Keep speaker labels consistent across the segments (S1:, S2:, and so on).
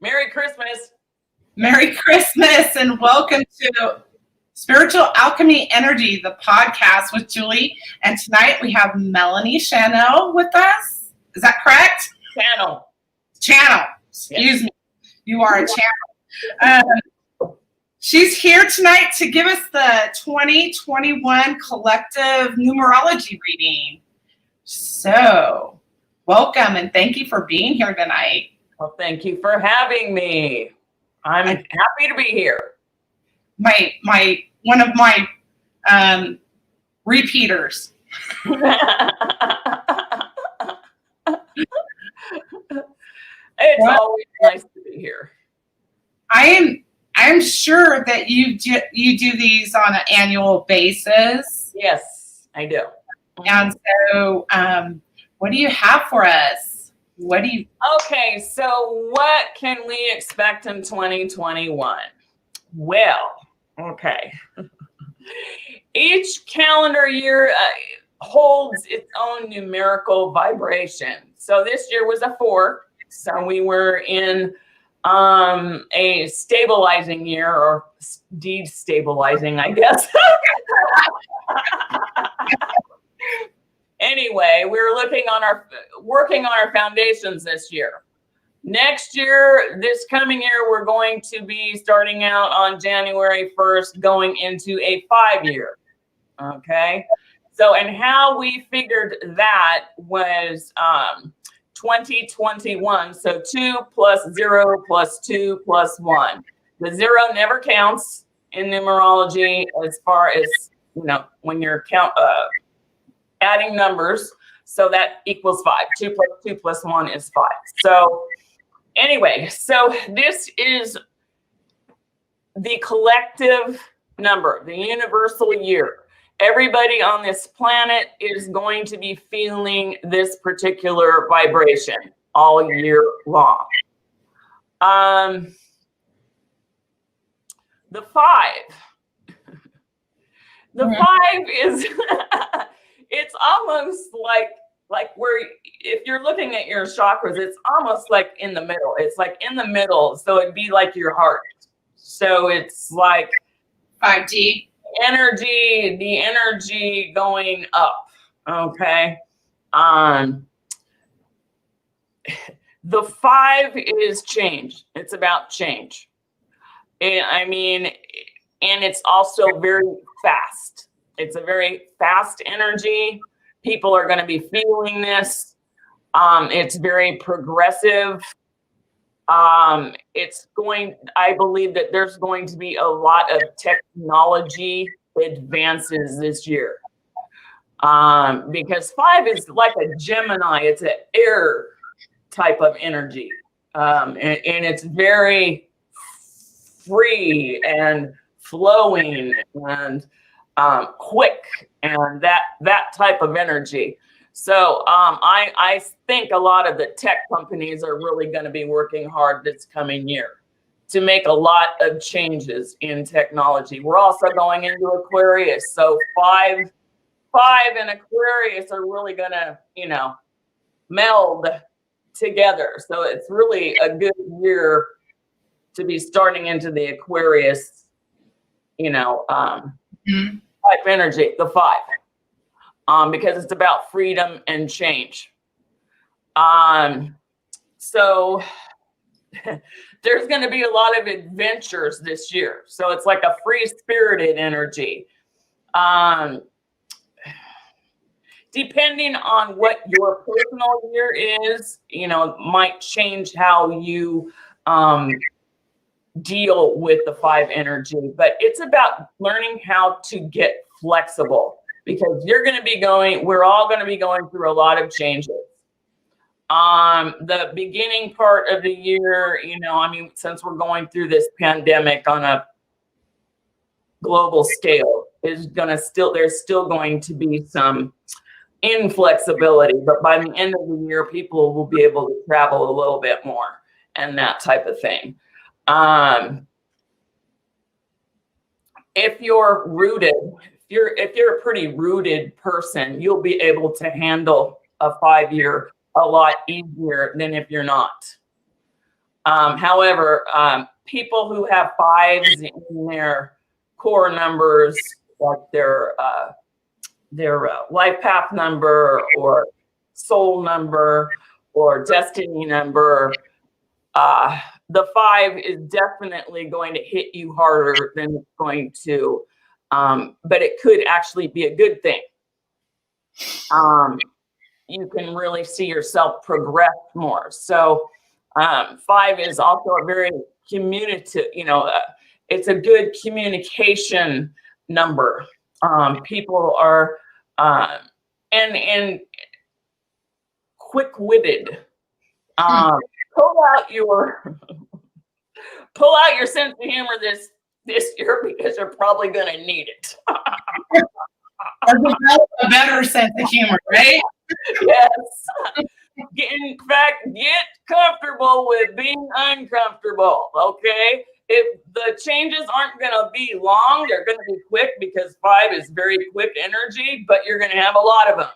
S1: Merry Christmas.
S2: Merry Christmas and welcome to Spiritual Alchemy Energy, the podcast with Julie. And tonight we have Melanie Channell with us. Is that correct? Channel. Excuse me. You are a channel. She's here tonight to give us the 2021 collective numerology reading. So, welcome and thank you for being here tonight.
S1: Well, thank you for having me. I'm happy to be here.
S2: One of my repeaters.
S1: It's always nice to be here.
S2: I'm sure that you do these on an annual basis.
S1: Yes, I do.
S2: And so, what do you have for us?
S1: Okay, so what can we expect in 2021? Well, okay. Each calendar year holds its own numerical vibration. So this year was a 4. So we were in a stabilizing year, or destabilizing, I guess. Anyway, we're working on our foundations this year. Next year, this coming year, we're going to be starting out on January 1st, going into a 5-year. Okay. So, and how we figured that was 2021. So 2 plus 0 plus 2 plus 1. The 0 never counts in numerology as far as, when you're adding numbers. So that equals 5. 2 plus 2 plus 1 is 5. So anyway, so this is the collective number, the universal year. Everybody on this planet is going to be feeling this particular vibration all year long. The 5. The 5 is, it's almost like where, if you're looking at your chakras, it's almost like in the middle. It's like in the middle. So it'd be like your heart. So it's like
S2: 5D.
S1: The energy going up. Okay. The 5 is change. It's about change. And it's also very fast. It's a very fast energy. People are going to be feeling this. It's very progressive. I believe that there's going to be a lot of technology advances this year. Because 5 is like a Gemini. It's an air type of energy. And it's very free and flowing and quick and that type of energy. So I think a lot of the tech companies are really going to be working hard this coming year to make a lot of changes in technology. We're also going into Aquarius. So 5 and Aquarius are really going to, meld together. So it's really a good year to be starting into the Aquarius, type energy, the 5. Because it's about freedom and change. So there's going to be a lot of adventures this year. So it's like a free-spirited energy. Depending on what your personal year is, might change how you deal with the 5 energy. But it's about learning how to get flexible. Because we're all going to be going through a lot of changes. The beginning part of the year, since we're going through this pandemic on a global scale, there's still going to be some inflexibility. But by the end of the year, people will be able to travel a little bit more and that type of thing. If you're rooted, if you're a pretty rooted person, you'll be able to handle a 5-year a lot easier than if you're not. However, people who have fives in their core numbers, like their life path number or soul number or destiny number, the 5 is definitely going to hit you harder than it's going to, but it could actually be a good thing. You can really see yourself progress more. So 5 is also a very communicative, it's a good communication number. People are and quick-witted. Pull out your sense of humor this year, because you're probably going to need it.
S2: Or develop a better sense of humor, right?
S1: Yes. In fact, get comfortable with being uncomfortable, okay? If the changes aren't going to be long, they're going to be quick, because 5 is very quick energy, but you're going to have a lot of them.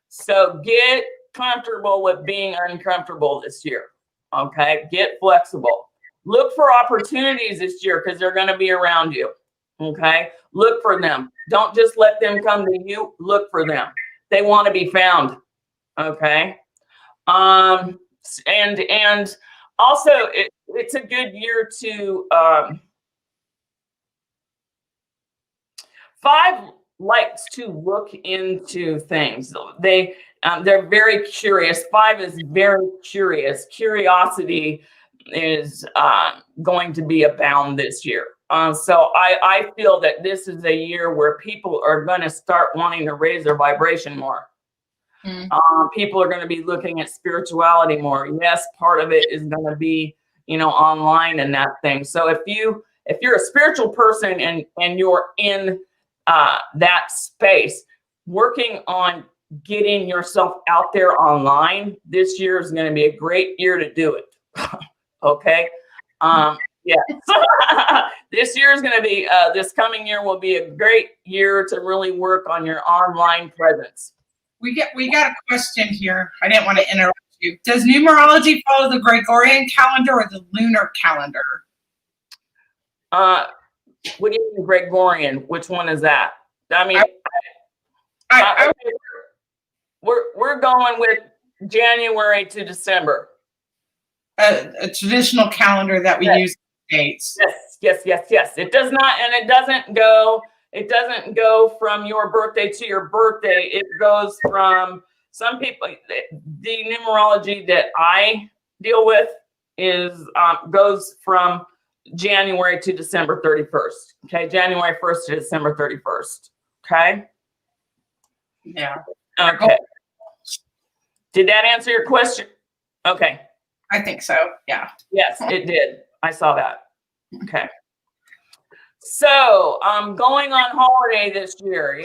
S1: So get comfortable with being uncomfortable this year, okay? Get flexible. Look for opportunities this year, because they're going to be around you, okay? Look for them. Don't just let them come to you. Look for them. They want to be found, okay? And also, it's a good year to 5 likes to look into things. They're very curious. 5 is very curious. Curiosity is going to be abound this year. So I feel that this is a year where people are going to start wanting to raise their vibration more. People are going to be looking at spirituality more. Yes, part of it is going to be, online and that thing. So if you're a spiritual person and you're in that space, working on getting yourself out there online, this year is going to be a great year to do it. Okay. Yeah. This year is going to be, this coming year will be a great year to really work on your online presence.
S2: We got a question here. I didn't want to interrupt you. Does numerology follow the Gregorian calendar or the lunar calendar?
S1: What do you mean Gregorian? Which one is that? I mean, we're going with January to December.
S2: A traditional calendar that we use in the States.
S1: Yes. It does not, and it doesn't go from your birthday to your birthday. It goes from some people. The numerology that I deal with goes from January to December 31st. Okay, January 1st to December 31st. Okay.
S2: Yeah.
S1: Okay. Did that answer your question? Okay.
S2: I think so. Yeah.
S1: Yes, it did. I saw that. Okay. So, going on holiday this year,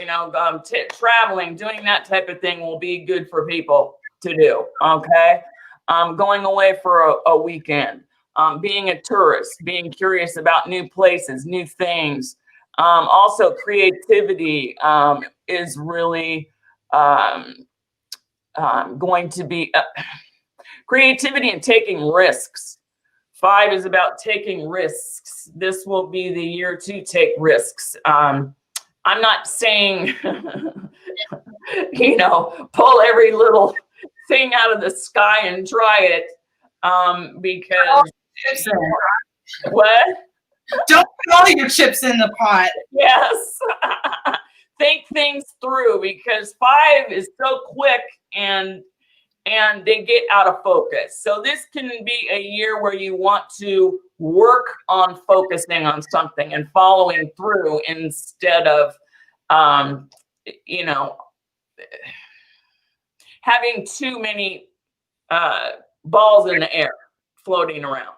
S1: traveling, doing that type of thing will be good for people to do. Okay. Going away for a weekend, being a tourist, being curious about new places, new things. Also, creativity is really going to be creativity and taking risks. 5 is about taking risks. This will be the year to take risks. I'm not saying, pull every little thing out of the sky and try it, because what?
S2: Don't put all your chips in the pot.
S1: Yes. Think things through, because 5 is so quick and they get out of focus. So this can be a year where you want to work on focusing on something and following through instead of, having too many balls in the air floating around.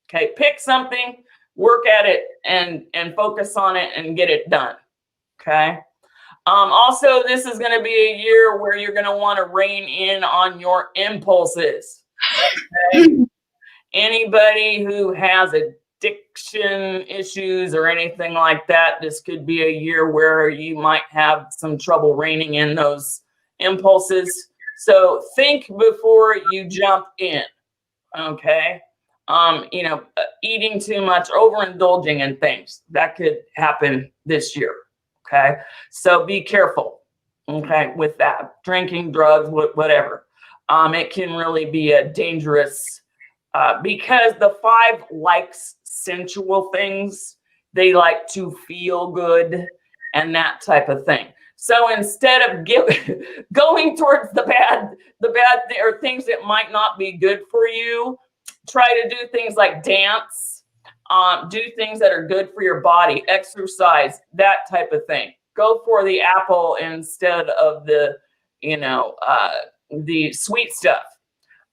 S1: Okay, pick something, work at it, and focus on it and get it done. Okay. Also, this is going to be a year where you're going to want to rein in on your impulses. Okay? Anybody who has addiction issues or anything like that, this could be a year where you might have some trouble reining in those impulses. So think before you jump in. Okay. eating too much, overindulging in things. That could happen this year. Okay. So be careful. Okay. With that, drinking, drugs, whatever. It can really be a dangerous, because the 5 likes sensual things. They like to feel good and that type of thing. So instead of going towards the bad or things that might not be good for you, try to do things like dance, do things that are good for your body, exercise, that type of thing. Go for the apple instead of the sweet stuff.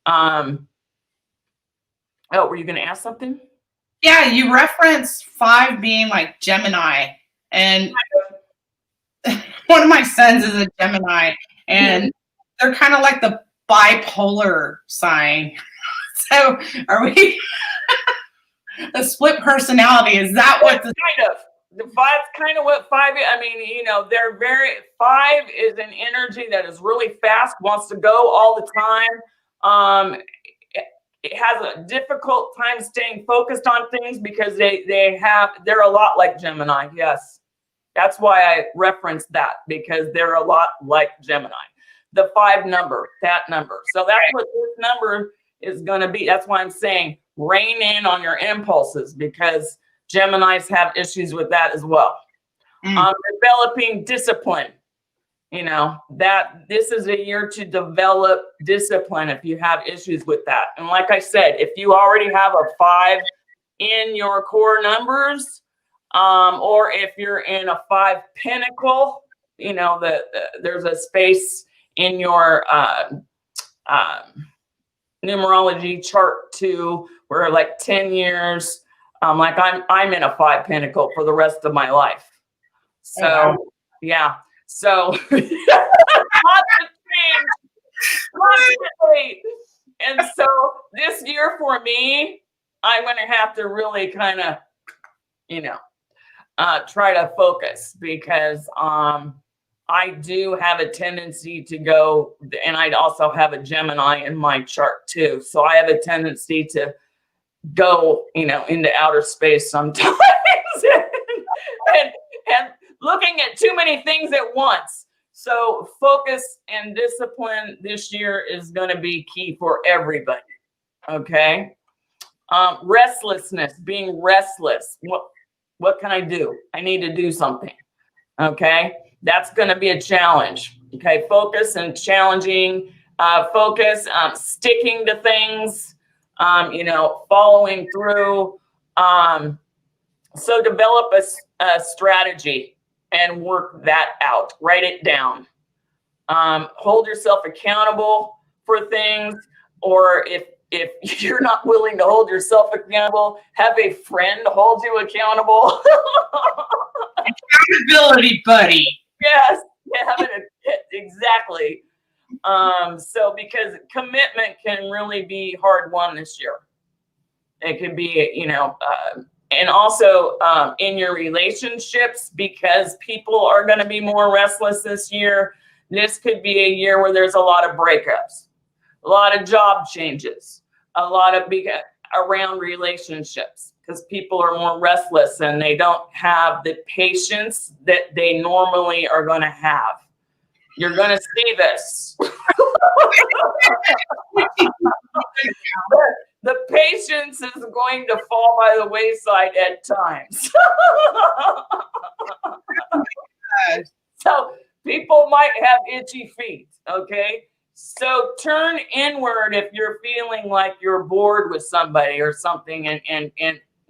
S1: Oh, were you going to ask something?
S2: Yeah, you referenced 5 being like Gemini, and one of my sons is a Gemini, and they're kind of like the bipolar sign. So are we a split personality? Is that what the
S1: kind of? The 5's kind of what 5 is. I mean, they're 5 is an energy that is really fast, wants to go all the time. It has a difficult time staying focused on things because they're a lot like Gemini. Yes. That's why I referenced that, because they're a lot like Gemini. The 5 number, that number. So that's what this number is going to be. That's why I'm saying rein in on your impulses, because Geminis have issues with that as well. Developing discipline. That this is a year to develop discipline if you have issues with that. And like I said, if you already have a 5 in your core numbers, or if you're in a 5 pentacle, there's a space in your numerology chart too, where like 10 years, like I'm in a 5 pentacle for the rest of my life. So yeah. So lots of change. And so this year for me, I'm going to have to really kind of, try to focus, because I do have a tendency to go, and I also have a Gemini in my chart too. So I have a tendency to go, into outer space sometimes and looking at too many things at once. So focus and discipline this year is going to be key for everybody. Okay. Restlessness, being restless. What can I do? I need to do something. Okay. That's going to be a challenge. Okay. Focus and challenging, sticking to things, following through. So develop a strategy and work that out. Write it down. Hold yourself accountable for things, or if you're not willing to hold yourself accountable, have a friend hold you accountable.
S2: accountability buddy?
S1: Yes, yeah, exactly. So because commitment can really be hard won this year. It can be, and also in your relationships, because people are going to be more restless this year. This could be a year where there's a lot of breakups, a lot of job changes, a lot of around relationships, because people are more restless and they don't have the patience that they normally are going to have. You're going to see this. The patience is going to fall by the wayside at times. So people might have itchy feet, okay? So turn inward if you're feeling like you're bored with somebody or something, and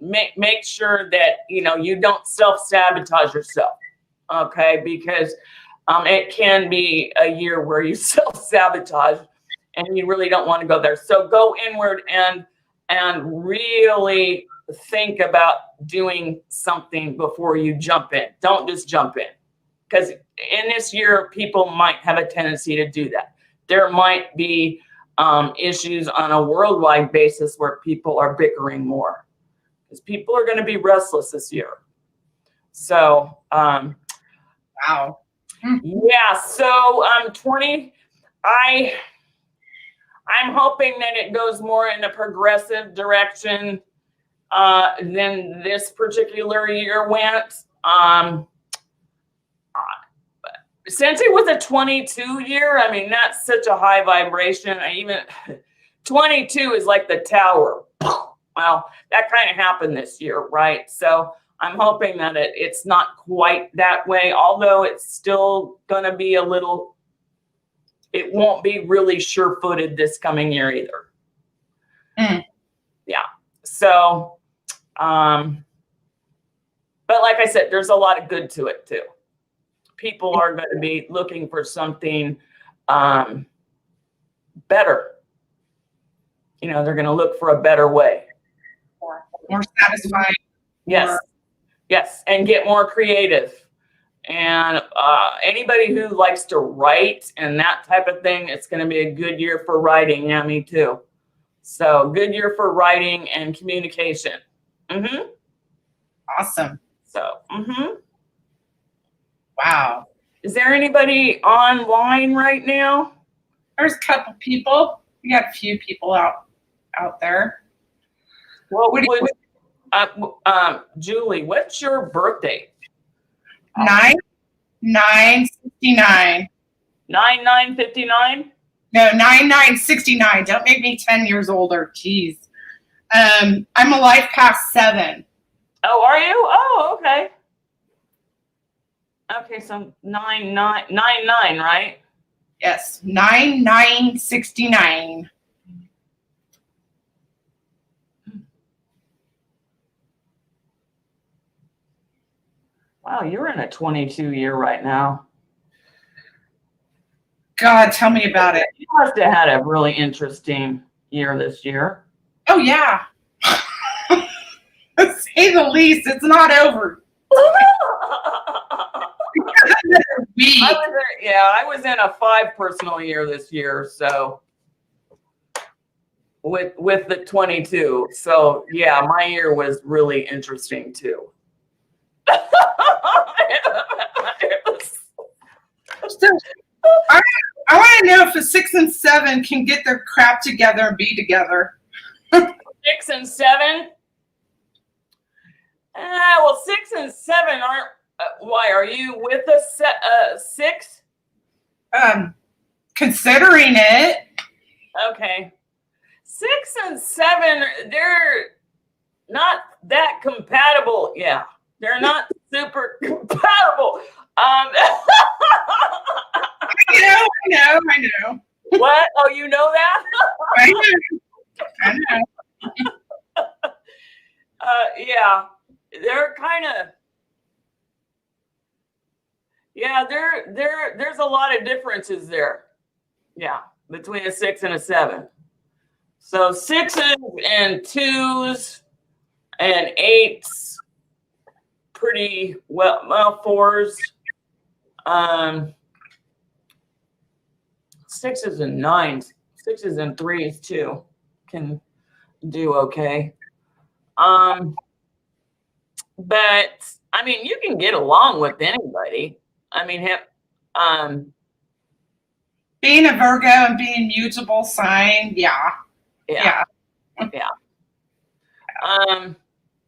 S1: make sure that, you don't self-sabotage yourself, okay? Because it can be a year where you self-sabotage and you really don't want to go there. So go inward and really think about doing something before you jump in. Don't just jump in, because in this year, people might have a tendency to do that. There might be issues on a worldwide basis where people are bickering more, because people are going to be restless this year. So,
S2: wow.
S1: Yeah. So, I'm hoping that it goes more in a progressive direction than this particular year went. Since it was a 22 year, I mean, that's such a high vibration. 22 is like the tower. Well, that kind of happened this year, right? So I'm hoping that it's not quite that way, although it's still going to be it won't be really sure-footed this coming year either. Yeah. So, but like I said, there's a lot of good to it too. People are going to be looking for something better. They're going to look for a better way.
S2: More satisfying.
S1: Yes. Yes. And get more creative. And anybody who likes to write and that type of thing, it's going to be a good year for writing. Yeah, me too. So good year for writing and communication.
S2: Awesome.
S1: So,
S2: Wow.
S1: Is there anybody online right now?
S2: There's a couple people. We got a few people out there.
S1: Well, Julie, what's your birthday?
S2: 9/9/69.
S1: 9/9/59?
S2: No, 9/9/69. Don't make me 10 years older. Jeez. I'm a life past 7.
S1: Oh, are you? Oh, okay. Okay, so 9/9/99, right?
S2: Yes, 9/9/69.
S1: Wow, you're in a 22 year right now.
S2: God, tell me about it.
S1: You must have had a really interesting year this year.
S2: Oh, yeah. To say the least, it's not over.
S1: I was in a 5 personal year this year, so with the 22. So yeah, my year was really interesting too.
S2: So, I want to know if a 6 and 7 can get their crap together and be together.
S1: 6 and 7? Well, 6 and 7 aren't. Why are you with a 6?
S2: Considering it.
S1: Okay. 6 and 7, they're not that compatible. Yeah, they're not super compatible.
S2: I know.
S1: What? Oh, you know that?
S2: I know.
S1: Yeah, they're kind of. Yeah, there's a lot of differences there. Yeah, between a 6 and a 7. So 6s and 2s and 8s, pretty well 4s. 6s and 9s, 6s and 3s too can do okay. But I mean, you can get along with anybody. I mean,
S2: being a Virgo and being mutable sign, yeah.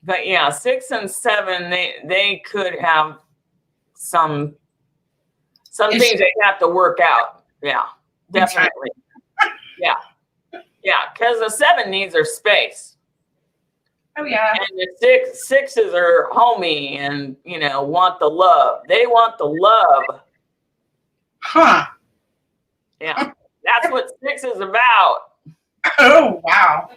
S1: But yeah, 6 and 7, they could have some things they have to work out. Yeah, definitely. Yeah, because the 7 needs their space.
S2: Oh yeah.
S1: And the 6s are homey and want the love. They want the love.
S2: Huh.
S1: Yeah, that's what 6 is about.
S2: Oh wow,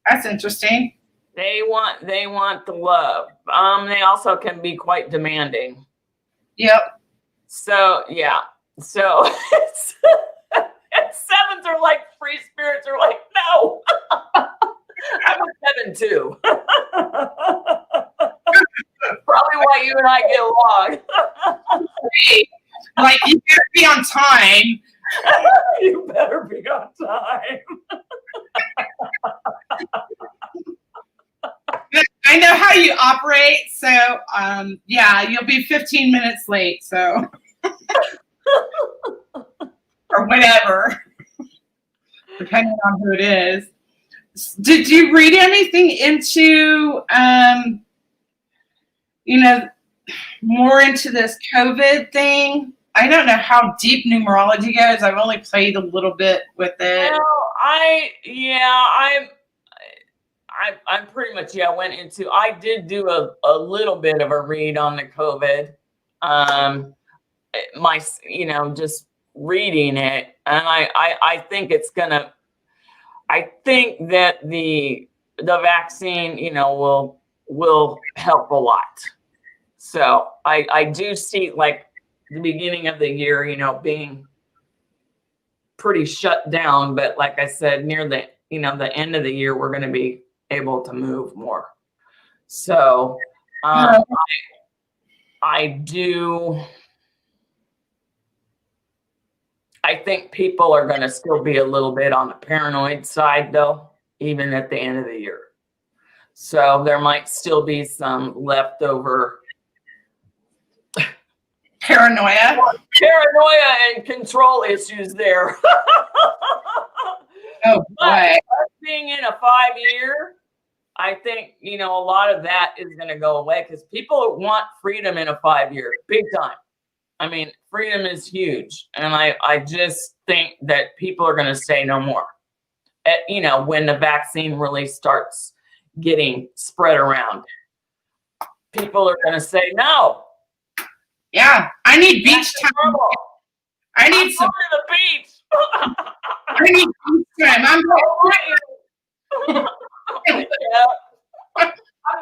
S2: that's interesting.
S1: They want the love. They also can be quite demanding.
S2: Yep.
S1: So yeah. So 7s are like free spirits are like, no. I'm a 7 too. Probably why you and I get along.
S2: Like you better be on time.
S1: You better be on time.
S2: I know how you operate, so yeah, you'll be 15 minutes late, so or whatever. depending on who it is. Did you read anything into, more into this COVID thing? I don't know how deep numerology goes. I've only played a little bit with it.
S1: Well, I'm pretty much, went into, I did do a little bit of a read on the COVID. Just reading it. And I think it's gonna, I think that the vaccine, will help a lot. So I do see like the beginning of the year, being pretty shut down. But like I said, near the, the end of the year, we're going to be able to move more. So I think people are going to still be a little bit on the paranoid side, though, even at the end of the year. So there might still be some leftover
S2: paranoia
S1: and control issues there.
S2: Oh boy.
S1: Being in a 5-year, I think, a lot of that is going to go away because people want freedom in a 5-year, big time. I mean, freedom is huge. And I just think that people are going to say no more. When the vaccine really starts getting spread around, people are going to say no.
S2: Yeah, I need beach time. I need some
S1: to the beach.
S2: I need beach time. I'm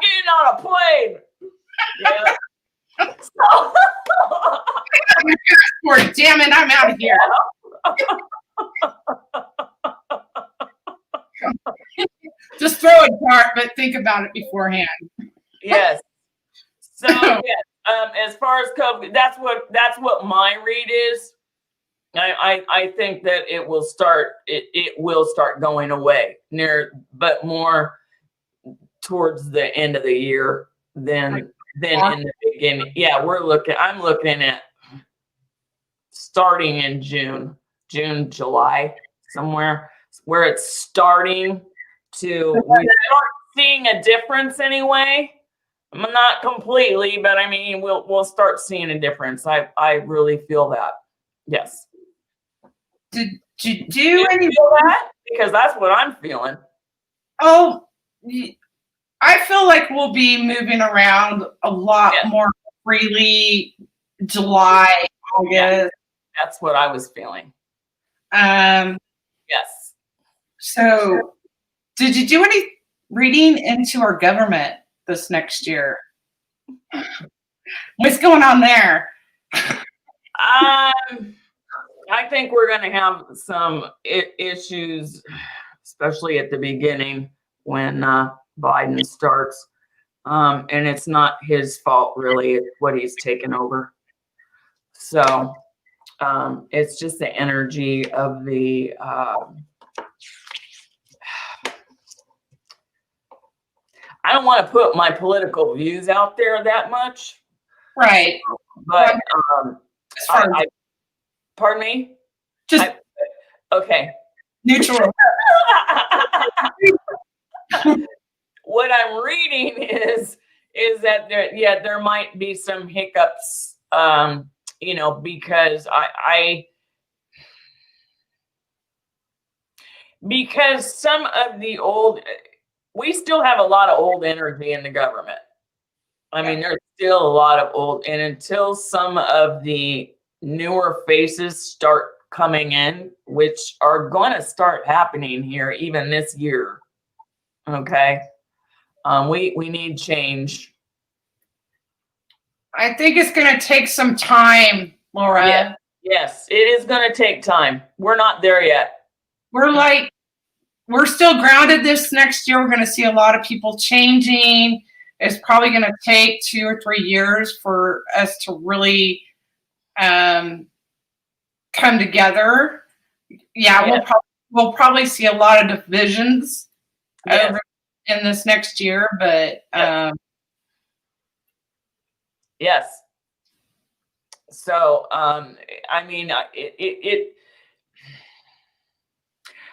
S1: getting on a plane. Yeah.
S2: passport. Damn it, I'm out of here. Just throw a dart, but think about it beforehand.
S1: Yes. So as far as COVID, that's what my read is. I think that it will start going away but more towards the end of the year than in the beginning. Yeah, I'm looking at starting in June, July, somewhere where it's starting to we start seeing a difference anyway. Not completely, but I mean we'll start seeing a difference. I really feel that. Yes.
S2: Did you do any
S1: feel that? Because that's what I'm feeling.
S2: Oh, I feel like we'll be moving around a lot more freely July, August.
S1: Yeah, that's what I was feeling.
S2: Yes. So, did you do any reading into our government this next year? What's going on there?
S1: I think we're going to have some issues, especially at the beginning when Biden starts. And it's not his fault, really. It's what he's taken over. So it's just the energy of the I don't want to put my political views out there that much.
S2: Right.
S1: But pardon me? Okay.
S2: Neutral.
S1: What I'm reading is that there might be some hiccups, because because some of the we still have a lot of old energy in the government. I mean, there's still a lot of old, and until some of the newer faces start coming in, which are going to start happening here even this year. Okay. We need change.
S2: I think it's going to take some time, Laura.
S1: Yeah. Yes, it is going to take time. We're not there yet.
S2: We're still grounded this next year. We're going to see a lot of people changing. It's probably going to take 2 or 3 years for us to really come together. Yeah. We'll probably see a lot of divisions over in this next year, but
S1: yes. So I mean,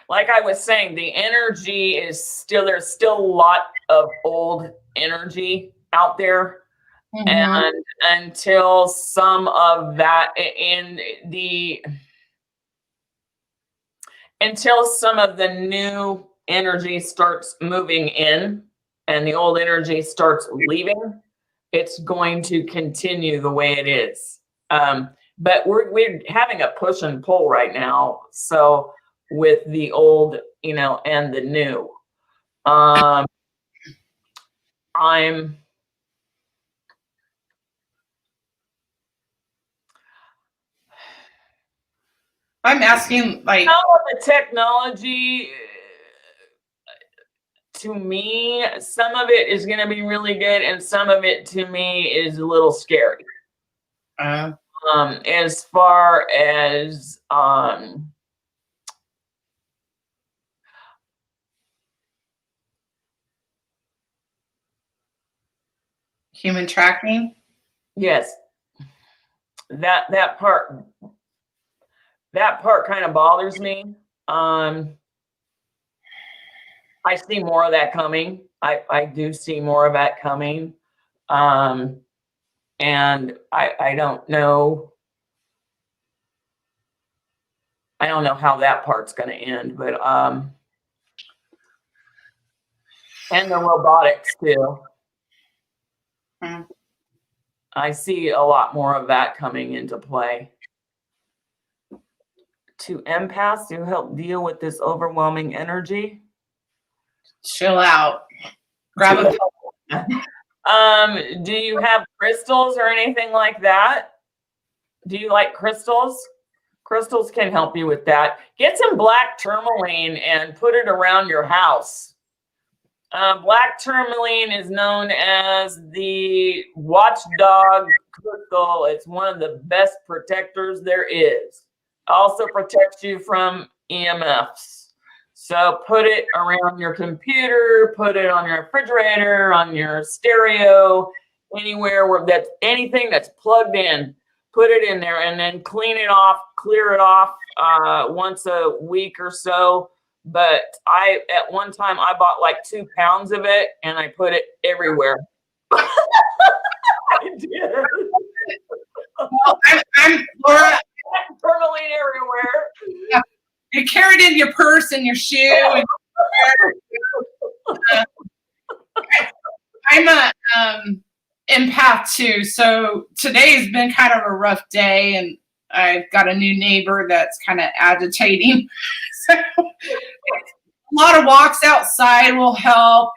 S1: like I was saying, the energy is still, there's still a lot of old energy out there. And until some of that until some of the new energy starts moving in and the old energy starts leaving, it's going to continue the way it is. But we're having a push and pull right now. So with the old, and the new, I'm
S2: asking, like,
S1: some of the technology, to me, some of it is going to be really good, and some of it to me is a little scary. As far as
S2: human tracking.
S1: Yes, that part kind of bothers me. I see more of that coming. I do see more of that coming. And I don't know. I don't know how that part's going to end, but and the robotics too. I see a lot more of that coming into play. To empaths who help deal with this overwhelming energy.
S2: Chill out. Grab a
S1: do you have crystals or anything like that? Do you like crystals? Crystals can help you with that. Get some black tourmaline and put it around your house. Black tourmaline is known as the watchdog crystal. It's one of the best protectors there is. Also protects you from EMFs. So put it around your computer, put it on your refrigerator, on your stereo, anywhere where that's anything that's plugged in, put it in there, and then clean it off, clear it off once a week or so. But at one time I bought like 2 pounds of it and I put it everywhere. I did.
S2: Well, I'm Laura.
S1: Tourmaline everywhere.
S2: Yeah. You carry it in your purse and your shoe. I'm a empath too, so today's been kind of a rough day, and I've got a new neighbor that's kind of agitating. So a lot of walks outside will help.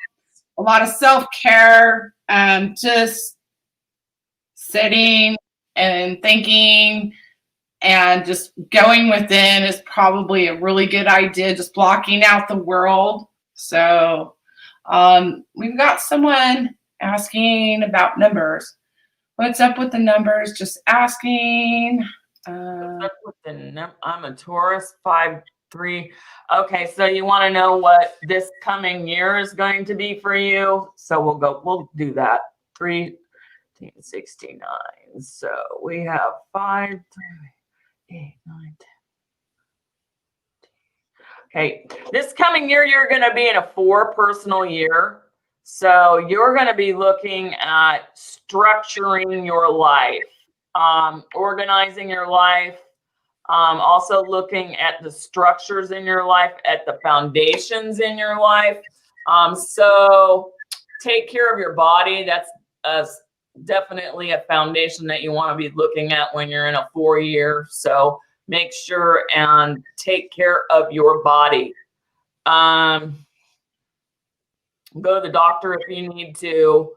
S2: A lot of self-care, just sitting and thinking. And just going within is probably a really good idea, just blocking out the world. So we've got someone asking about numbers. What's up with the numbers? Just asking.
S1: What's up with the I'm a Taurus 5-3. Okay, so you want to know what this coming year is going to be for you? So we'll do that. 3, 69. So we have 5, 3, 8, 9, 10. Okay, this coming year, you're going to be in a 4 personal year. So you're going to be looking at structuring your life, organizing your life, also looking at the structures in your life, at the foundations in your life. So take care of your body. That's definitely a foundation that you want to be looking at when you're in a 4 year. So make sure and take care of your body. Go to the doctor if you need to,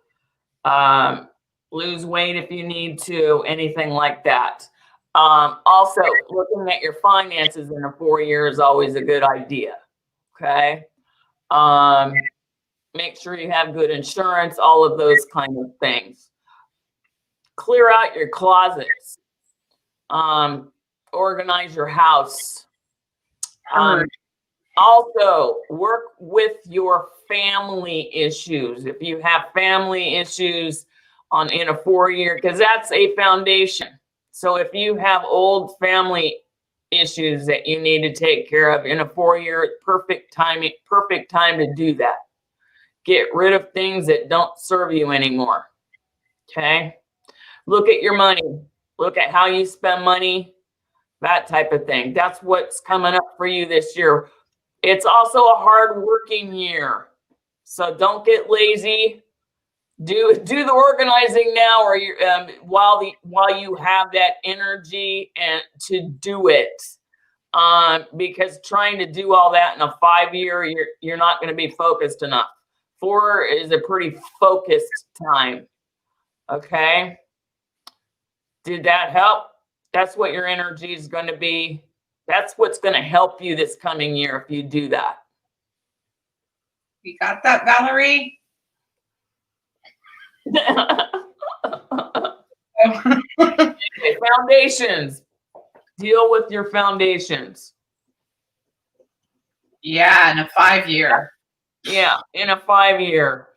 S1: lose weight if you need to, anything like that. Also, looking at your finances in a 4 year is always a good idea. Okay. Make sure you have good insurance, all of those kind of things. Clear out your closets. Organize your house. Also, work with your family issues. If you have family issues in a 4 year, because that's a foundation. So if you have old family issues that you need to take care of in a 4-year. Perfect time to do that. Get rid of things that don't serve you anymore. Okay. Look at your money. Look at how you spend money, that type of thing. That's what's coming up for you this year. It's also a hard working year. So don't get lazy. Do the organizing now, or you while you have that energy and to do it. Because trying to do all that in a 5-year, you're not going to be focused enough. 4 is a pretty focused time. Okay. Did that help? That's what your energy is going to be. That's what's going to help you this coming year if you do that.
S2: You got that, Valerie?
S1: Okay, foundations. Deal with your foundations.
S2: Yeah, in a 5-year.
S1: Yeah, in a 5-year.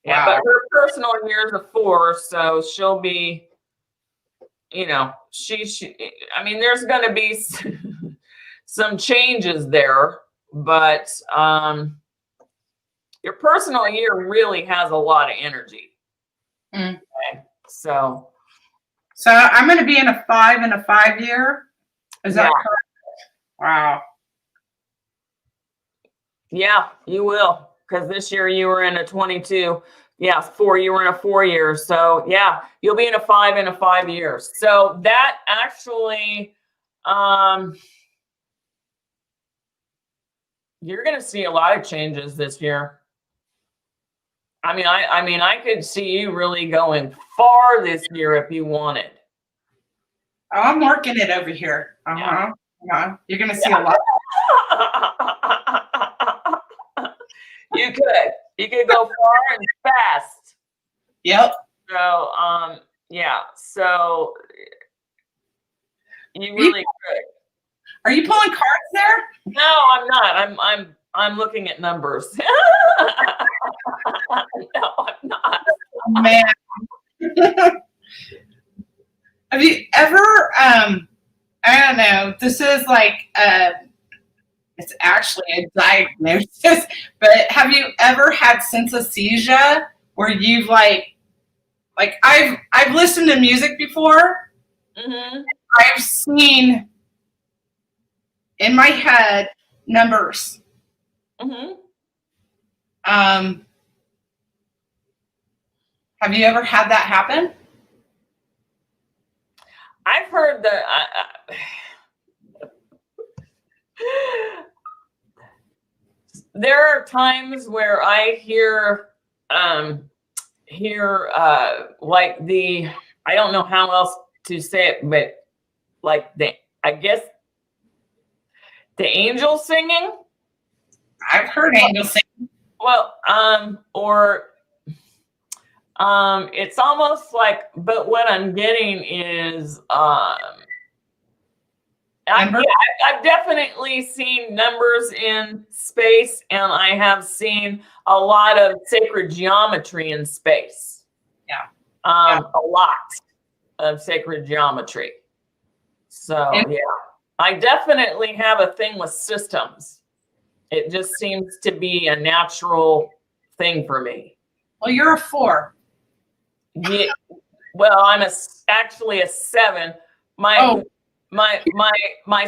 S1: Yeah,
S2: Wow.
S1: but her personal year is a 4, so she'll be, I mean, there's going to be some changes there, but your personal year really has a lot of energy.
S2: Mm.
S1: Okay, so
S2: I'm going to be in a 5 in a 5-year. Is that correct? Wow.
S1: Yeah, you will, because this year you were in a 22. Yeah, 4, you were in a 4-year. So yeah, you'll be in a 5 in a 5 years. So that actually, you're going to see a lot of changes this year. I mean, I could see you really going far this year if you wanted.
S2: Oh, I'm working it over here.
S1: Yeah.
S2: You're going to see a lot.
S1: You could go far and fast.
S2: Yep.
S1: So, yeah. So you really could.
S2: Are you pulling cards there?
S1: No, I'm not. I'm looking at numbers. No, I'm not.
S2: Man. Have you ever, I don't know, this is like, it's actually a diagnosis, but have you ever had synesthesia where you've like I've listened to music before.
S1: Mm-hmm.
S2: I've seen in my head numbers.
S1: Mm-hmm.
S2: Have you ever had that happen?
S1: I've heard that. There are times where I hear like I don't know how else to say it, but like I guess the angels singing.
S2: I've heard angels sing.
S1: Well, it's almost like, but what I'm getting is, I've definitely seen numbers in space, and I have seen a lot of sacred geometry in space.
S2: Yeah.
S1: A lot of sacred geometry. So, yeah, I definitely have a thing with systems. It just seems to be a natural thing for me.
S2: Well, you're a 4.
S1: Yeah. Well, I'm actually a 7. My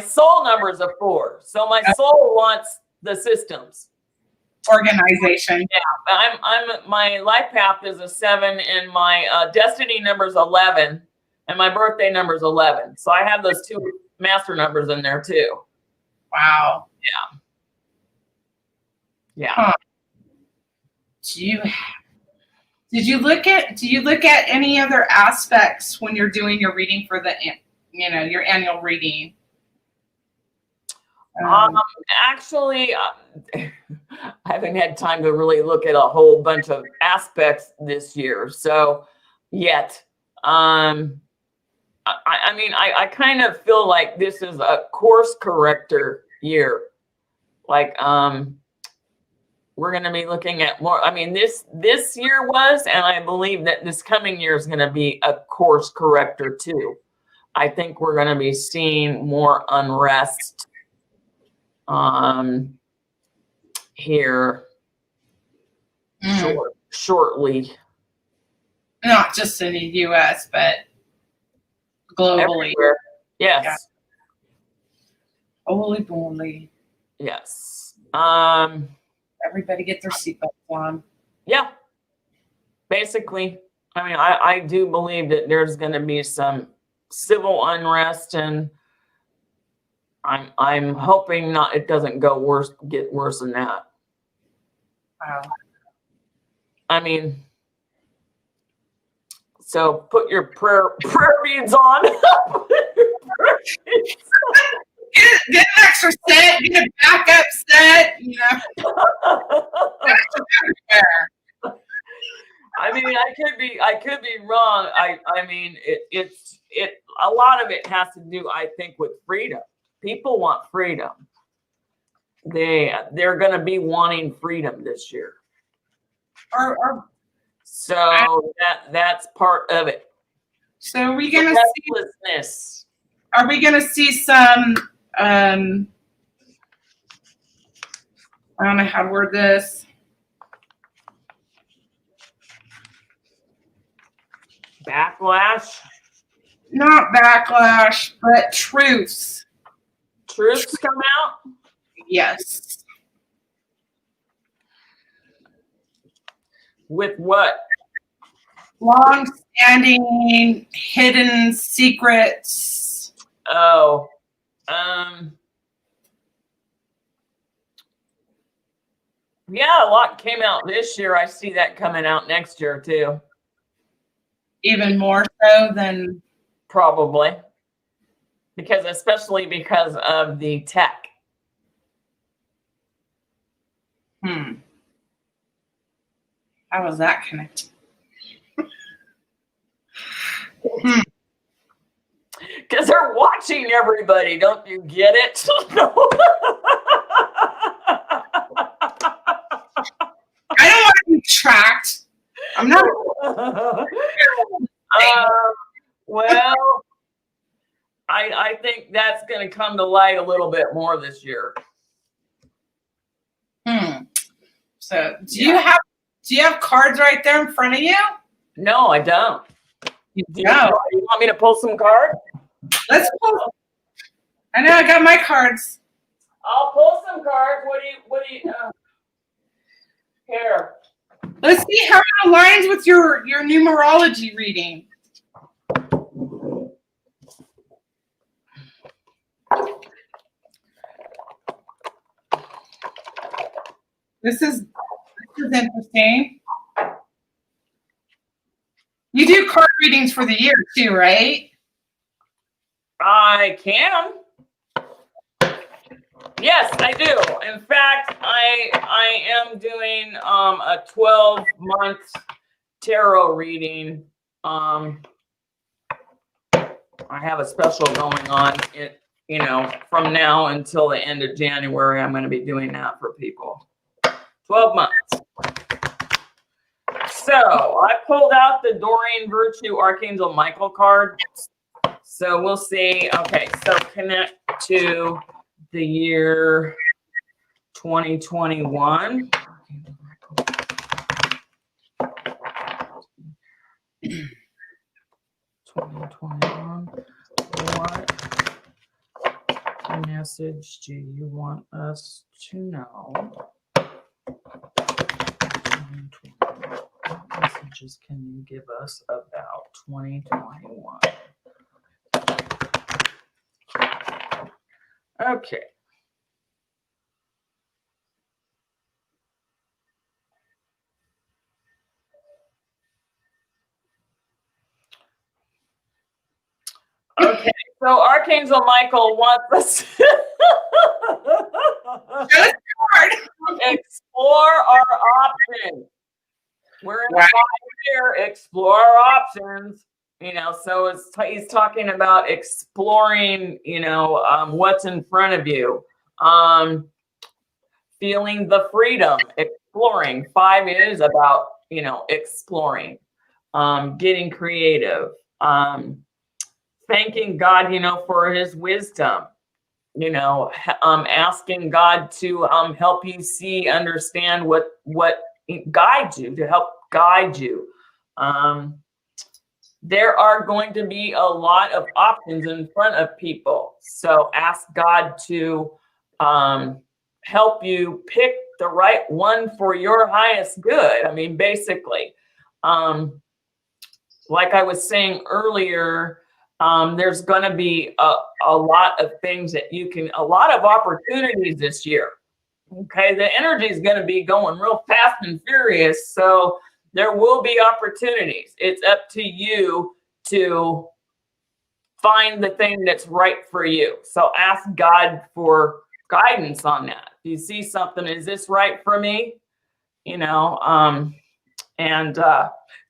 S1: soul number is a 4. So my soul wants the systems.
S2: Organization.
S1: Yeah. My life path is a 7, and my destiny number is 11, and my birthday number is 11. So I have those 2 master numbers in there too.
S2: Wow.
S1: Yeah. Yeah.
S2: Huh. Do you look at any other aspects when you're doing your reading for your annual reading?
S1: Actually, I haven't had time to really look at a whole bunch of aspects this year. So yet, I mean, I kind of feel like this is a course corrector year. Like, we're going to be looking at more. I mean, this year was, and I believe that this coming year is going to be a course corrector too. I think we're going to be seeing more unrest here shortly.
S2: Not just in the U.S., but globally.
S1: Everywhere. Yes.
S2: Yeah. Holy moly.
S1: Yes.
S2: Everybody get their seatbelts on.
S1: Yeah. Basically, I mean, I do believe that there's going to be some civil unrest, and I'm hoping not. It doesn't get worse than that.
S2: Wow.
S1: I mean, so put your prayer beads on.
S2: Get an extra set, get a backup set, you know.
S1: I mean, I could be wrong. I mean, it's a lot of it has to do, I think, with freedom. People want freedom. They're going to be wanting freedom this year. So that's part of it.
S2: So are we going to see? Are we going to see some? I don't know how to word this.
S1: Backlash?
S2: Not backlash, but truths.
S1: Truths come out?
S2: Yes.
S1: With what?
S2: Long-standing hidden secrets.
S1: Oh. Yeah, a lot came out this year. I see that coming out next year too.
S2: Even more so than
S1: probably, especially because of the tech.
S2: How was that connected?
S1: Because they're watching everybody. Don't you get it? No.
S2: I don't want to be tracked. I'm not.
S1: Well, I think that's going to come to light a little bit more this year.
S2: So do you have cards right there in front of you?
S1: No, I don't.
S2: You
S1: want me to pull some cards?
S2: Let's pull. I know, I got my cards.
S1: I'll pull some cards. What do you here?
S2: Let's see how it aligns with your numerology reading. This is interesting. You do card readings for the year too, right?
S1: I can. Yes, I do. In fact, I am doing a 12-month tarot reading. I have a special going on. From now until the end of January, I'm going to be doing that for people. 12 months. So I pulled out the Doreen Virtue Archangel Michael card. So we'll see. Okay, so connect to the year 2021. 2021. What message do you want us to know? What messages can you give us about 2021? Okay. Okay, so Archangel Michael wants us to explore our options. We're in a 5-year, explore our options. So he's talking about exploring, what's in front of you. Feeling the freedom, exploring. 5 is about, exploring, getting creative, thanking God, for his wisdom, asking God to help you see, understand what guides you, to help guide you. There are going to be a lot of options in front of people. So ask God to help you pick the right one for your highest good. I mean, basically, like I was saying earlier, there's going to be a lot of things that a lot of opportunities this year. Okay, the energy is going to be going real fast and furious. So there will be opportunities. It's up to you to find the thing that's right for you. So ask God for guidance on that. If you see something, is this right for me? And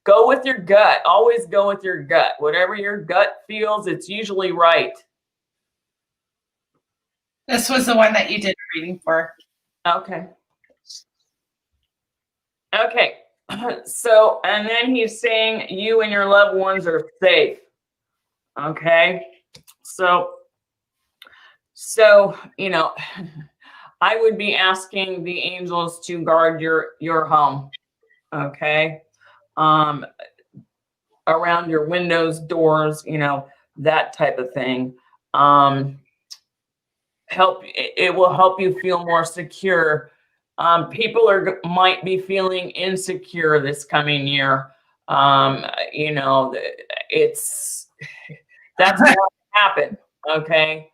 S1: go with your gut. Always go with your gut. Whatever your gut feels, it's usually right.
S2: This was the one that you did a reading for.
S1: Okay. Okay. So, and then he's saying you and your loved ones are safe. Okay. So, I would be asking the angels to guard your home. Okay. Around your windows, doors, that type of thing. It will help you feel more secure. People might be feeling insecure this coming year. That's going to happen. Okay.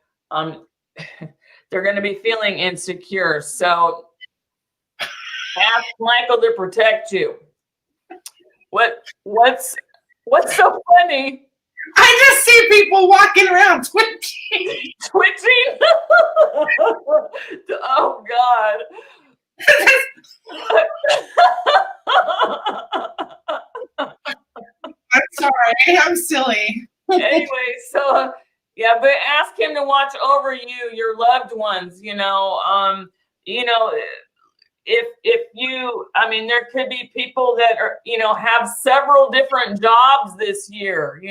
S1: They're going to be feeling insecure. So ask Michael to protect you. What's so funny?
S2: I just see people walking around twitching.
S1: Twitching? Oh God.
S2: I'm sorry. I'm silly.
S1: Anyway, so yeah, but ask him to watch over you, your loved ones, if you, there could be people that are, have several different jobs this year,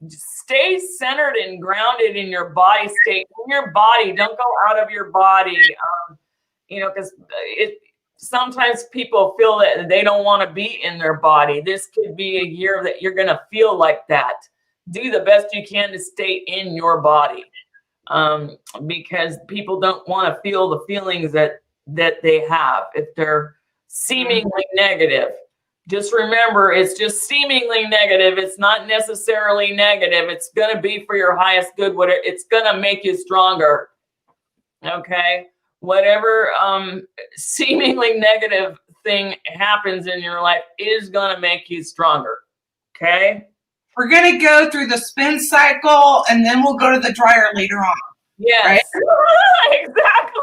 S1: stay centered and grounded in your body state, in your body. Don't go out of your body, because sometimes people feel that they don't want to be in their body. This could be a year that you're going to feel like that. Do the best you can to stay in your body, because people don't want to feel the feelings that they have if they're seemingly negative. Just remember, it's just seemingly negative. It's not necessarily negative. It's going to be for your highest good. It's going to make you stronger. Okay. Whatever seemingly negative thing happens in your life is going to make you stronger. Okay.
S2: We're going to go through the spin cycle and then we'll go to the dryer later on.
S1: Yes. Right? Exactly.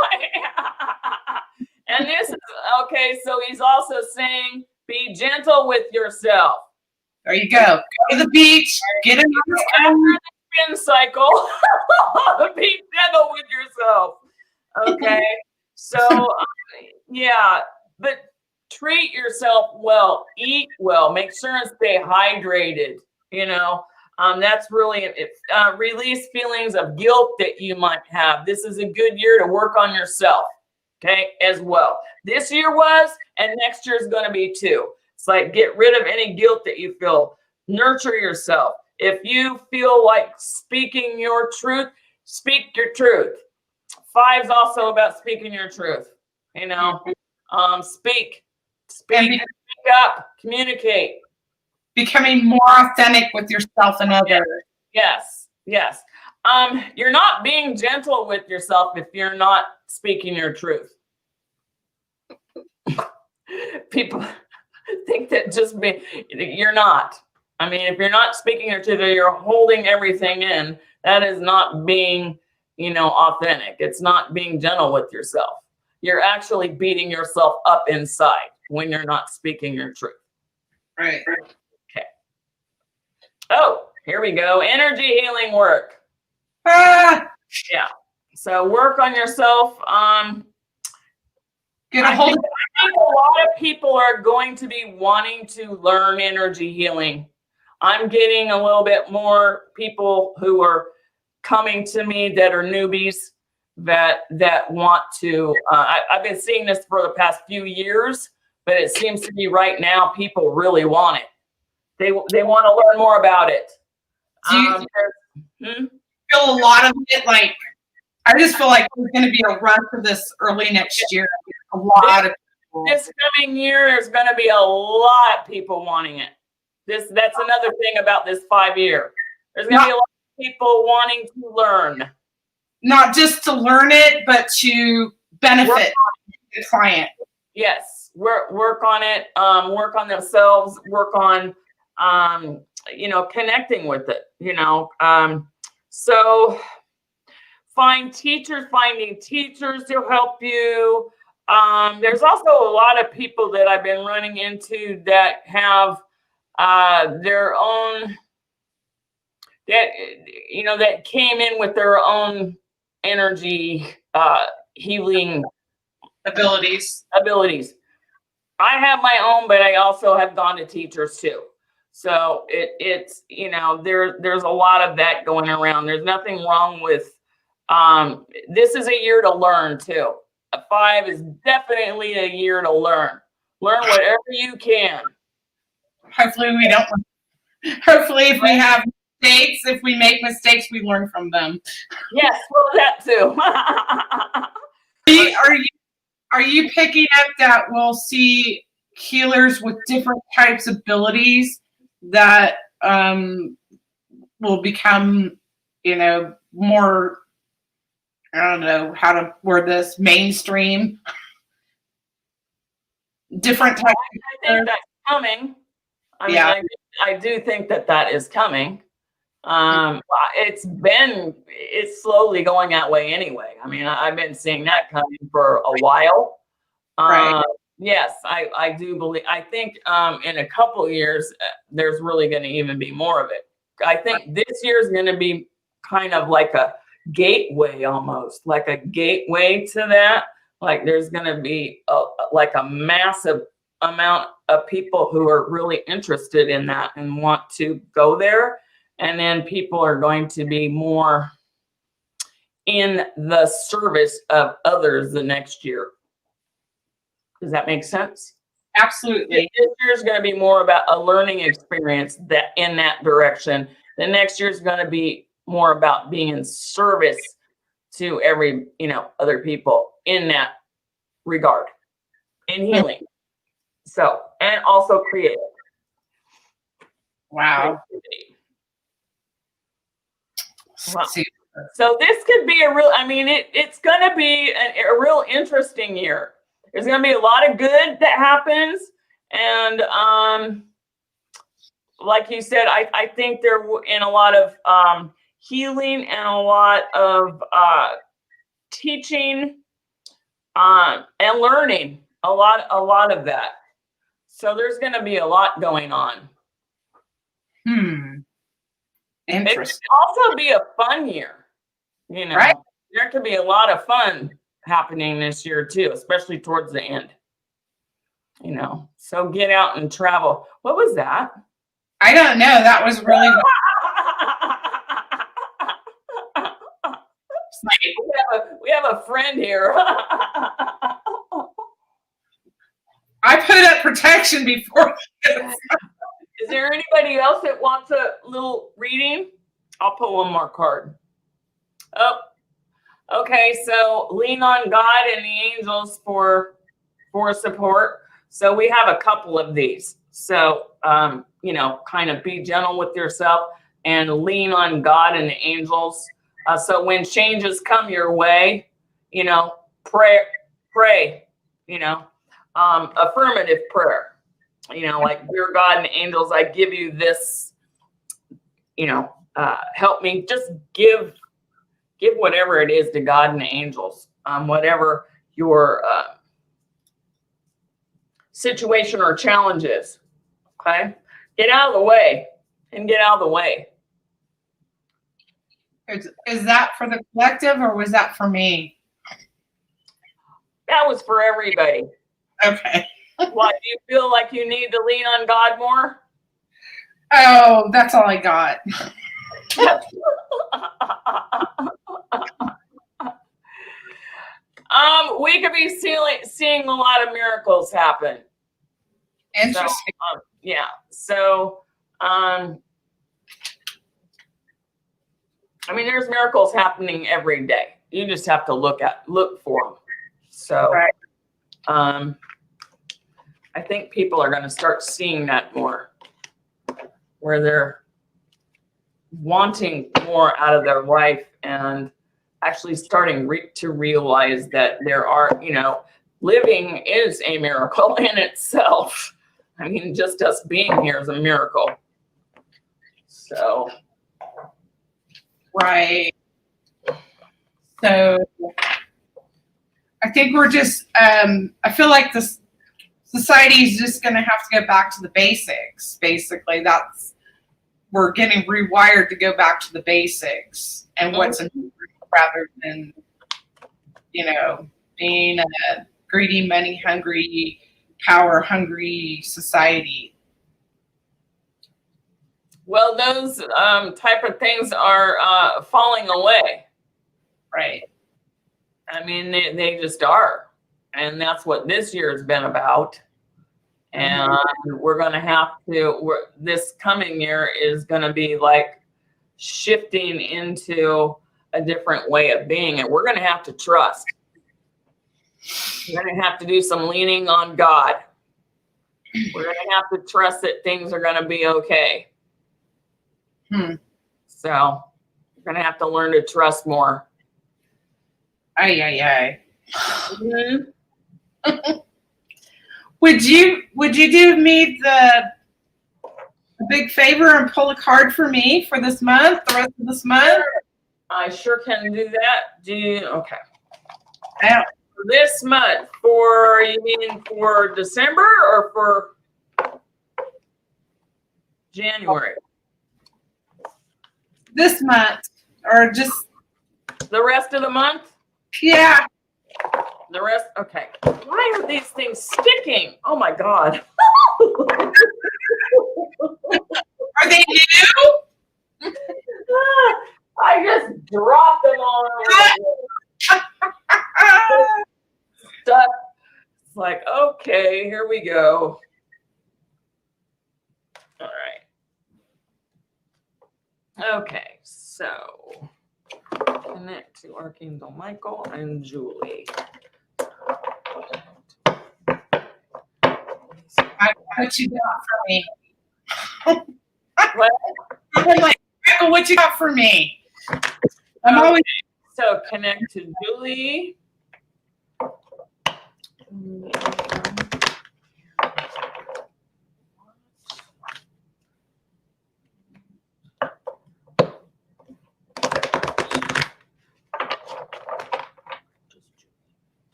S1: And this is okay. So he's also saying, be gentle with yourself.
S2: There you go. Go to the beach. Get in the
S1: spin cycle. Be gentle with yourself. Okay. So, yeah, but treat yourself well. Eat well. Make sure and stay hydrated. That's really release feelings of guilt that you might have. This is a good year to work on yourself. Okay, as well. This year was, and next year is going to be too. It's like, get rid of any guilt that you feel. Nurture yourself. If you feel like speaking your truth, speak your truth. 5 is also about speaking your truth. Speak up, communicate.
S2: Becoming more authentic with yourself and others.
S1: Yes. You're not being gentle with yourself if you're not speaking your truth. People think that you're not. If you're not speaking your truth or you're holding everything in, that is not being, authentic. It's not being gentle with yourself. You're actually beating yourself up inside when you're not speaking your truth.
S2: Right.
S1: Okay. Oh, here we go. Energy healing work. Yeah. So work on yourself. I think a lot of people are going to be wanting to learn energy healing. I'm getting a little bit more people who are coming to me that are newbies that want to. I've been seeing this for the past few years, but it seems to be right now people really want it. They want to learn more about it.
S2: Do you feel a lot of it? Like, I just feel like there's going to be a rush of this early next year. A lot of people.
S1: This coming year, there's going to be a lot of people wanting it. That's another thing about this 5 year. There's going to be a lot of people wanting to learn.
S2: Not just to learn it, but to benefit the client.
S1: Yes, work on it. Work on themselves. Work on connecting with it. So finding teachers to help you. There's also a lot of people that I've been running into that have their own, that came in with their own energy healing
S2: abilities.
S1: I have my own, but I also have gone to teachers too. So it's there's a lot of that going around. There's nothing wrong with this is a year to learn too. A 5 is definitely a year to learn. Learn whatever you can.
S2: Hopefully we don't. Hopefully if we have mistakes, if we make mistakes, we learn from them.
S1: Yes, well that too.
S2: Are you picking up that we'll see healers with different types of abilities that will become, more, I don't know how to word this, mainstream? Different types.
S1: I think that's coming. I do think that is coming. It's slowly going that way anyway. I mean, I've been seeing that coming for a while.
S2: Right.
S1: Yes, I do believe. I think in a couple of years, there's really going to even be more of it. I think this year is going to be kind of like a gateway, almost like a gateway to that. Like there's going to be a massive amount of people who are really interested in that and want to go there. And then people are going to be more in the service of others the next year. Does that make sense?
S2: Absolutely.
S1: This year is going to be more about a learning experience that in that direction. The next year is going to be more about being in service to every, other people in that regard, in healing. So, and also creative.
S2: Wow.
S1: Creativity. Wow. So this could be it's going to be a real interesting year. There's going to be a lot of good that happens. And like you said, I think they're in a lot of healing and a lot of teaching and learning, a lot of that. So there's going to be a lot going on.
S2: Interesting.
S1: It could also be a fun year.
S2: Right?
S1: There could be a lot of fun happening this year too, especially towards the end. So get out and travel. What was that?
S2: I don't know. That was really.
S1: We have a friend here.
S2: I put up protection before.
S1: Is there anybody else that wants a little reading? I'll put one more card. Oh, okay. So lean on God and the angels for support. So we have a couple of these. So, kind of be gentle with yourself and lean on God and the angels. So when changes come your way, pray, affirmative prayer. Like, dear God and angels, I give you this, help me. Just give whatever it is to God and the angels, whatever your situation or challenge is. Okay, get out of the way and get out of the way.
S2: Is that for the collective or was that for me?
S1: That was for everybody.
S2: Okay.
S1: What, do you feel like you need to lean on God more?
S2: Oh, that's all I got.
S1: We could be seeing a lot of miracles happen.
S2: Interesting.
S1: So, yeah. So, I mean, there's miracles happening every day. You just have to look for them. So,
S2: Right.
S1: I think people are going to start seeing that more, where they're wanting more out of their life and actually starting to realize that there are, living is a miracle in itself. I mean, just us being here is a miracle. So.
S2: Right. So I think we're just, I feel like this society is just going to have to go back to the basics. Basically, we're getting rewired to go back to the basics and what's important rather than, being a greedy, money hungry, power hungry society.
S1: Well, those type of things are falling away.
S2: Right.
S1: I mean, they just are. And that's what this year has been about. And we're going to have to, this coming year is going to be like shifting into a different way of being. And we're going to have to trust. We're going to have to do some leaning on God. We're going to have to trust that things are going to be okay. So we're going to have to learn to trust more.
S2: Aye. Would you do me the big favor and pull a card for me for this month, the rest of this month?
S1: I sure can do that. Okay.
S2: Yeah.
S1: For this month, you mean for December or for January?
S2: This month, or just
S1: the rest of the month?
S2: Yeah.
S1: The rest? Okay. Why are these things sticking? Oh my God.
S2: Are they new?
S1: I just dropped them all over. Stuff. It's like, okay, here we go. All right. Okay, so connect to Archangel Michael and Julie.
S2: What you got for me?
S1: What?
S2: I'm like, Michael, what you got for me? I'm always
S1: so connect to Julie.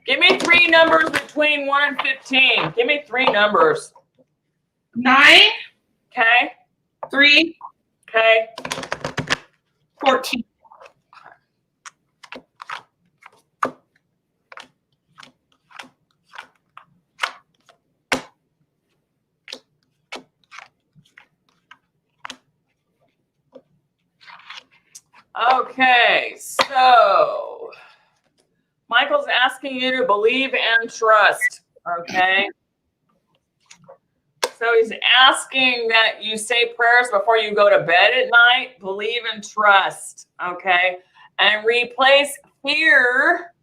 S1: Give me 3 numbers between 1 and 15. Give me 3 numbers.
S2: 9.
S1: Okay.
S2: 3.
S1: Okay.
S2: 14.
S1: Okay, so Michael's asking you to believe and trust, okay? So he's asking that you say prayers before you go to bed at night. Believe and trust, okay? And replace fear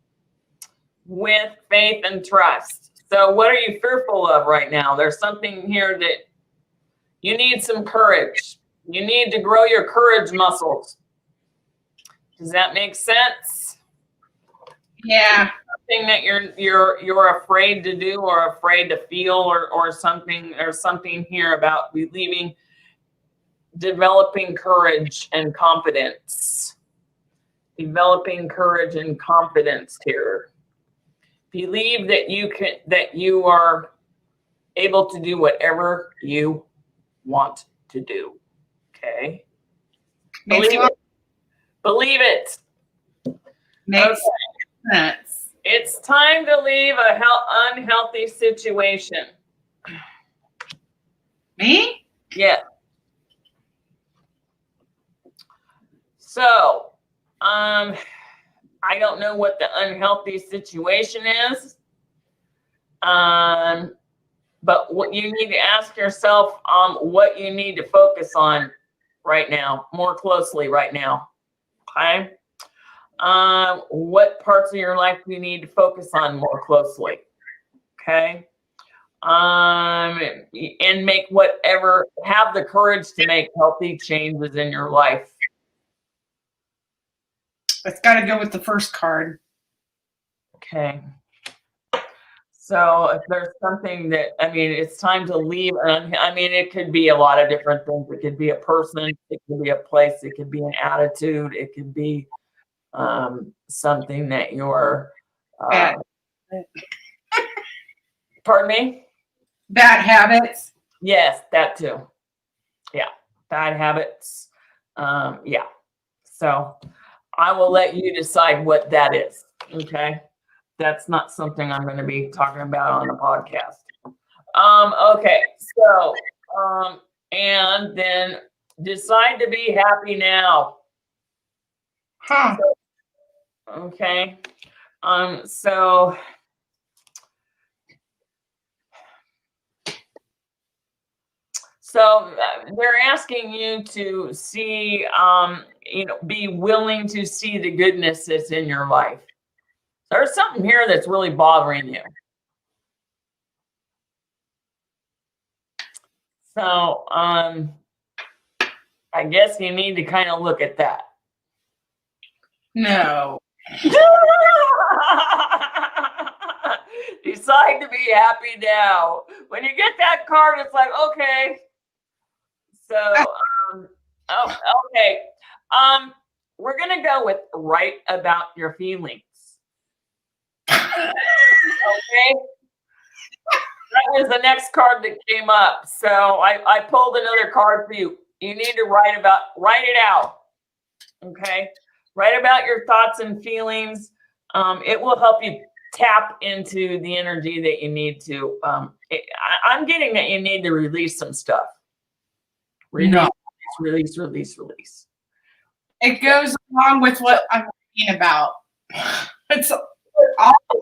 S1: with faith and trust. So what are you fearful of right now? There's something here that you need some courage. You need to grow your courage muscles. Does that make sense?
S2: Yeah.
S1: Something that you're afraid to do or afraid to feel or something here about developing courage and confidence. Developing courage and confidence here. Believe that you are able to do whatever you want to do. Okay? Believe it.
S2: Makes sense.
S1: It's time to leave a unhealthy situation.
S2: Me?
S1: Yeah. So, I don't know what the unhealthy situation is. But what you need to ask yourself, what you need to focus on right now, more closely right now. Okay. What parts of your life do you need to focus on more closely? Okay. And have the courage to make healthy changes in your life.
S2: It's got to go with the first card.
S1: Okay. So if there's something that, it's time to leave. It could be a lot of different things. It could be a person, it could be a place, it could be an attitude, it could be something that you're, pardon me?
S2: Bad habits.
S1: Yes, that too. Yeah, bad habits. Yeah. So I will let you decide what that is. Okay. That's not something I'm going to be talking about on the podcast. Okay. So, and then decide to be happy now.
S2: Huh.
S1: Okay. So they're asking you to see, be willing to see the goodness that's in your life. There's something here that's really bothering you. So, I guess you need to kind of look at that.
S2: No.
S1: Decide to be happy now. When you get that card, it's like, okay. So, okay. We're going to go with write about your feelings. Okay. That was the next card that came up. So I pulled another card for you. You need to write it out. Okay. Write about your thoughts and feelings. It will help you tap into the energy that you need to. I'm getting that you need to release some stuff. Release.
S2: It goes along with what I'm reading about. It's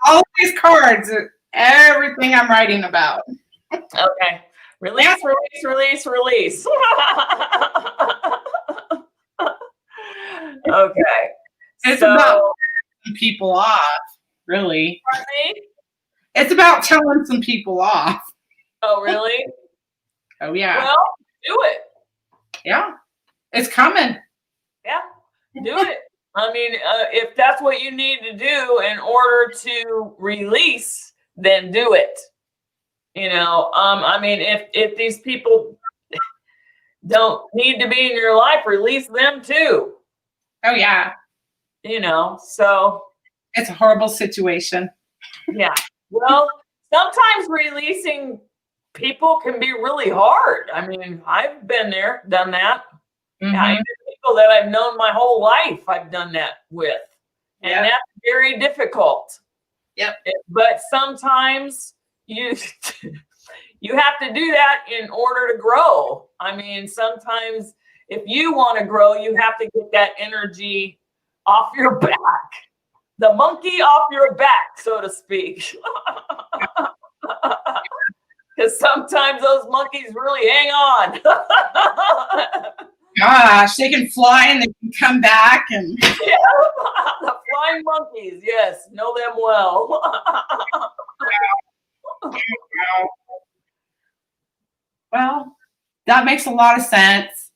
S2: all these cards, everything I'm writing about.
S1: Okay. Release. Okay.
S2: It's about telling people off, really.
S1: Pardon me?
S2: It's about telling some people off.
S1: Oh, really?
S2: Oh, yeah.
S1: Well, do it.
S2: Yeah. It's coming.
S1: Yeah, do it. If that's what you need to do in order to release, then do it. If these people don't need to be in your life, release them too.
S2: Oh, yeah.
S1: So.
S2: It's a horrible situation.
S1: Yeah. Well, sometimes releasing people can be really hard. I've been there, done that. Mm-hmm. People that I've known my whole life, I've done that with. And that's very difficult.
S2: Yep.
S1: But sometimes you have to do that in order to grow. Sometimes if you want to grow, you have to get that energy off your back. The monkey off your back, so to speak. Because sometimes those monkeys really hang on.
S2: Gosh, they can fly and they can come back. And
S1: yeah, the flying monkeys, yes, know them well.
S2: Well, that makes a lot of sense.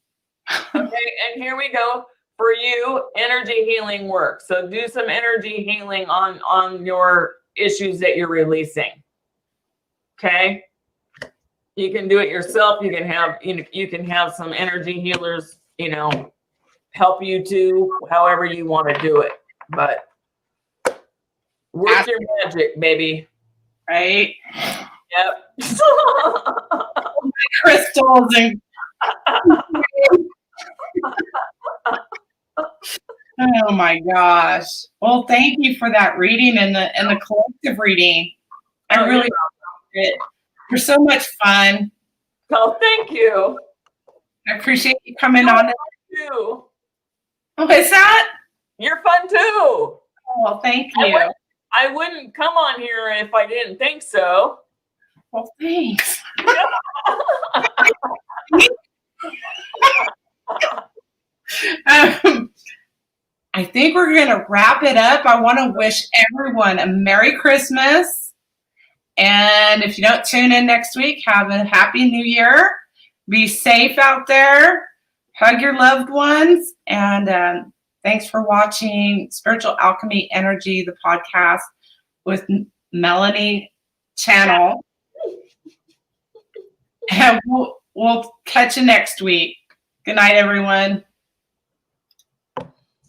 S1: Okay, and here we go. For you, energy healing work. So do some energy healing on your issues that you're releasing. Okay? You can do it yourself. You can have some energy healers, help you too, however you want to do it. But work your magic, baby.
S2: Right?
S1: Yep.
S2: Crystals and Oh my gosh. Well, thank you for that reading and the collective reading. I really loved it. You're so much fun.
S1: Oh, thank you.
S2: I appreciate you coming on.
S1: Too.
S2: Oh, is that?
S1: You're fun too.
S2: Oh, well, thank you.
S1: I wouldn't come on here if I didn't think so.
S2: Well, thanks. I think we're going to wrap it up. I want to wish everyone a Merry Christmas. And if you don't tune in next week, have a Happy New Year. Be safe out there. Hug your loved ones. And thanks for watching Spiritual Alchemy Energy, the podcast with Melanie Channell. And we'll catch you next week. Good night, everyone.